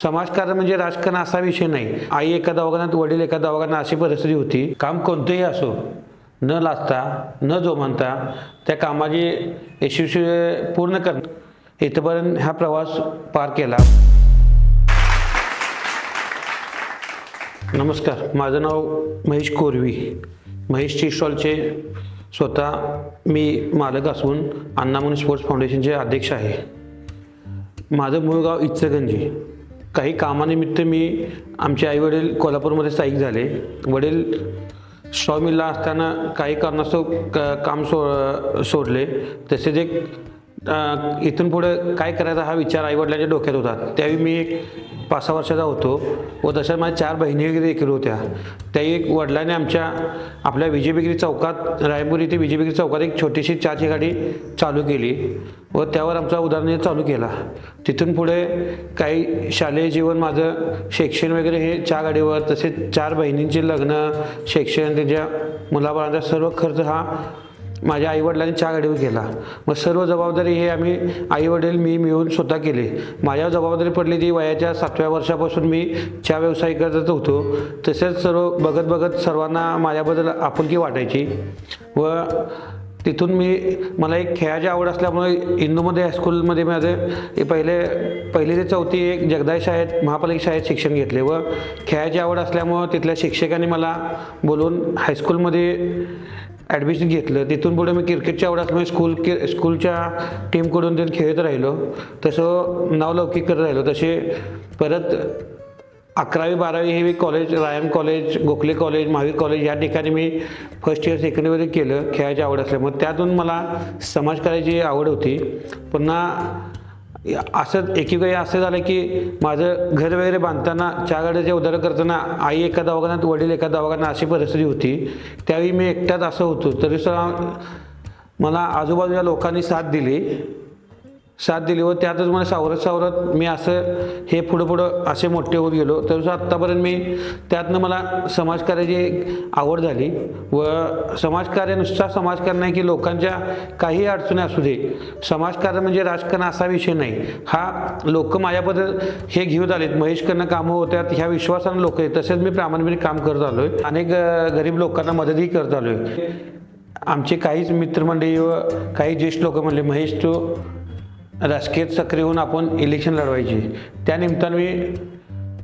समाजकारण म्हणजे राजकारण असा विषय नाही. आई एका दवाखान्यात, वडील एका दवाखान्यात अशी परिस्थिती होती. काम कोणतेही असो, न लाजता न जोमानता त्या कामाची यशस्वी पूर्ण करणं इथपर्यंत हा प्रवास पार केला. नमस्कार, माझं नाव महेश कोरवी. महेश टी स्टॉलचे स्वतः मी मालक असून अण्णामनी स्पोर्ट्स फाउंडेशनचे अध्यक्ष आहे. माझं मूळ गाव इचलकरंजी. काही कामानिमित्त मी आमचे आईवडील कोल्हापूरमध्ये स्थायिक झाले. वडील स्टॉल मिलला असताना काही कारणास्तव काम सोडले. तसेच एक इथून पुढे काय करायचा हा विचार आईवडिलांच्या डोक्यात होता. त्यावेळी मी एक 5-6 वर्षाचा होतो व तशा माझ्या 4 बहिणी वगैरे देखील होत्या. त्याही एक वडिलांनी आपल्या विजयबिगरी चौकात, रायपूर इथे विजयबिगरी चौकात एक छोटीशी चहाची गाडी चालू केली व त्यावर आमचा उदरनिर्वाह चालू केला. तिथून पुढे काही शालेय जीवन माझं, शिक्षण वगैरे हे चहा गाडीवर, तसेच 4 बहिणींचे लग्न, शिक्षण, त्यांच्या मुलाबाळांचा सर्व खर्च हा माझ्या आईवडिलांनी चहा गाडीवर केला. मग सर्व जबाबदारी हे आम्ही आईवडील मी मिळून स्वतः केले. माझ्यावर जबाबदारी पडली ती वयाच्या 7व्या वर्षापासून मी चहा व्यवसाय करत होतो. तसेच सर्व बघत सर्वांना माझ्याबद्दल आपुलकी वाटायची व तिथून मला एक खेळाची आवड असल्यामुळे इंदूमध्ये हायस्कूलमध्ये माझं पहिली ते 4थी एक जगदाय शाळेत, महापालिका शाळेत शिक्षण घेतले व खेळाची आवड असल्यामुळं तिथल्या शिक्षकांनी मला बोलवून हायस्कूलमध्ये ॲडमिशन घेतलं. तिथून पुढे मी क्रिकेटची आवड असल्यामुळे स्कूलच्या टीमकडून ते खेळत राहिलो. तसं नावलौकिक करत राहिलो. तसे परत 11वी-12वी हे मी कॉलेज, रायम college, Gokhale college, Mahavir college या ठिकाणी मी फर्स्ट इयर, सेकंड इयर केलं खेळाची आवड असल्यामुळे. त्यातून मला समाजकार्याची आवड होती. पुन्हा असं एकीकडे असं झालं की माझं घर वगैरे बांधताना, चहा गाडीचे उदाहरण करताना आई एका दवाखान्यात, वडील एका दवाखान्यात अशी परिस्थिती होती. त्यावेळी मी एकटाच असं होतो. तरीसुद्धा मला आजूबाजूच्या लोकांनी साथ दिली व त्यातच मला सावरत मी असं हे पुढं असे मोठे होत गेलो. तरीसुद्धा आत्तापर्यंत मी त्यातनं मला समाजकार्याची आवड झाली व समाजकार्य नुसता समाजकार्य नाही की लोकांच्या काही अडचणी असू दे, समाजकार्य म्हणजे राजकारण असा विषय नाही. हा लोक माझ्याबद्दल हे घेऊन आलेत, महेशकडनं कामं होत्यात ह्या विश्वासानं लोक आहेत. तसेच मी प्रामाणिकपणे काम करत आलो आहे. अनेक गरीब लोकांना मदतही करत आलो आहे. आमचे काहीच मित्रमंडळी व काही ज्येष्ठ लोक म्हणले, महेश तू राजकीयात सक्रिय होऊन आपण इलेक्शन लढवायची. त्यानिमित्तानं मी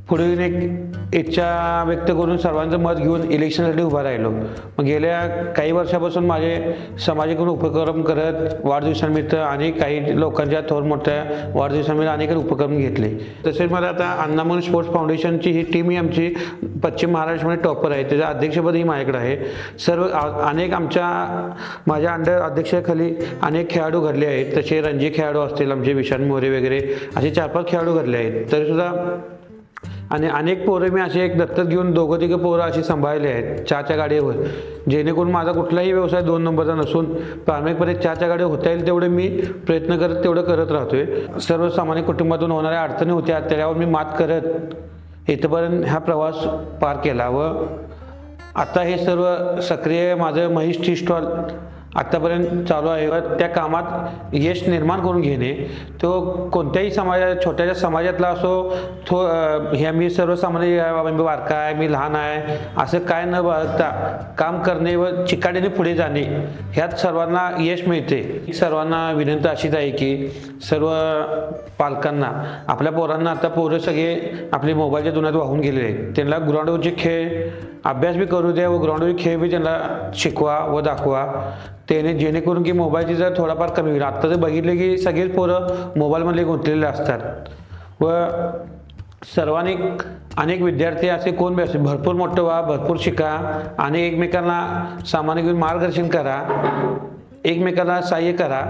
पुढे एक इच्छा व्यक्त करून सर्वांचं मत घेऊन इलेक्शनसाठी उभा राहिलो. मग गेल्या काही वर्षापासून माझे सामाजिक उपक्रम करत वाढदिवसानिमित्त आणि काही लोकांच्या थोर मोठ्या वाढदिवसानिमित्त अनेक उपक्रम घेतले. तसेच मला आता अण्णामनी स्पोर्ट्स फाउंडेशनची ही टीम ही आमची पश्चिम महाराष्ट्रामध्ये टॉपर आहे. त्याचं अध्यक्षपदही माझ्याकडे आहे. अनेक माझ्या अंडर अध्यक्षाखाली अनेक खेळाडू घडले आहेत. तसे रणजी खेळाडू असतील, आमचे विशाल मोरे वगैरे असे 4-5 खेळाडू घडले आहेत. तरीसुद्धा आणि अनेक पोरं मी असे एक दत्तक घेऊन 2-3 पोरं अशी सांभाळले आहेत चहाच्या गाडीवर, जेणेकरून माझा कुठलाही व्यवसाय 2 नंबरचा नसून प्रामाणिकपणे चहाच्या गाडीवर होता येईल तेवढे मी प्रयत्न करत राहतोय. सर्वसामान्य कुटुंबातून होणाऱ्या अडचणी होत्या, त्याच्यावर मी मात करत इथपर्यंत हा प्रवास पार केला व आता हे सर्व सक्रिय माझं महेश टी स्टॉल आत्तापर्यंत चालू आहे. त्या कामात यश निर्माण करून घेणे, तो कोणत्याही छोट्याशा समाजातला असो, ह्या मी सर्वसामान्य, मी बारका आहे, मी लहान आहे असं काय न बघता काम करणे व चिकाटीने पुढे जाणे, ह्यात सर्वांना यश मिळते. सर्वांना विनंती अशीच आहे की सर्व पालकांना आपल्या पोरांना, आता पोरं सगळे आपले मोबाईलच्या दुनियात वाहून गेलेले आहेत, त्यांना ग्राउंडवरचे खेळ अभ्यास बी करू द्या व ग्राउंडवरचे खेळ बी त्यांना शिकवा व दाखवा. जेणेकरून की मोबाईलची जर थोडाफार कमी होईल. आत्ता जर बघितले की सगळेच पोरं मोबाईलमध्ये गुंतलेले असतात व सर्वांनी, अनेक विद्यार्थी असे कोण बी असेल, भरपूर मोठं व्हा, भरपूर शिका आणि एकमेकांना सामान्य घेऊन मार्गदर्शन करा, एकमेकांना सहाय्य करा.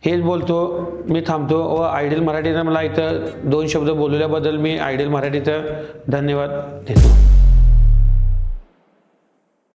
हेच बोलतो मी, थांबतो व आयडियल मराठीनं मला इथं 2 शब्द बोलल्याबद्दल मी आयडियल मराठीचं धन्यवाद देतो.